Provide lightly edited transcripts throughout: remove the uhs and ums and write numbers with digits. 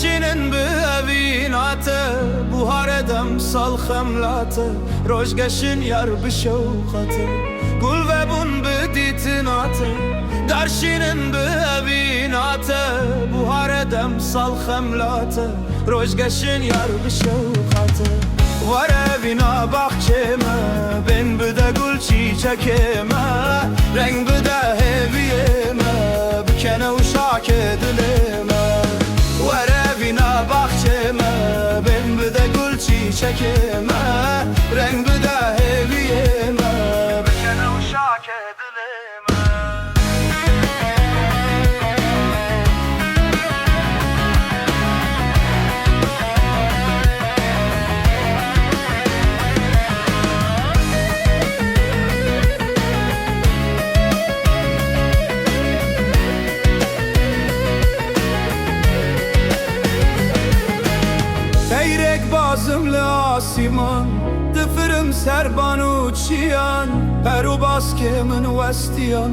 درشینن به اویناته بوهار دم سال خملاته روشگشن یار بشوقاته گل و بون بدیتناته درشینن به اویناته بوهار دم سال خملاته روشگشن یار بشوقاته وره بینا bahçeme ben bide gül çiçekeme renk bide heviyeme bükene uşak edileme vere bina bahçeme ben bide gül çiçekeme renk bide heviyeme bükene uşak edileme. Teyrek bazımlı asiman Dıfırım serban uçiyan Peru baskemin vestiyan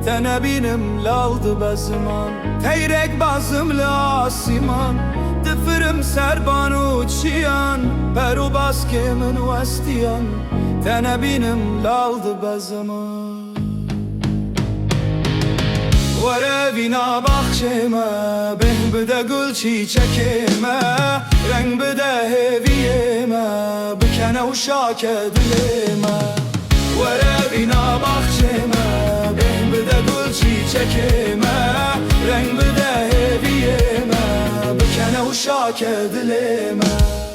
Tenebinim laldı bezman Teyrek bazımlı asiman Dıfırım serban uçiyan Peru baskemin vestiyan Tenebinim laldı bezman Vere bina bahçeme ben bide gül çiçekeme renk bide heviyeme bükene uşak edileme Vere bina bahçeme ben bide gül çiçekeme renk bide heviyeme bükene uşak edileme.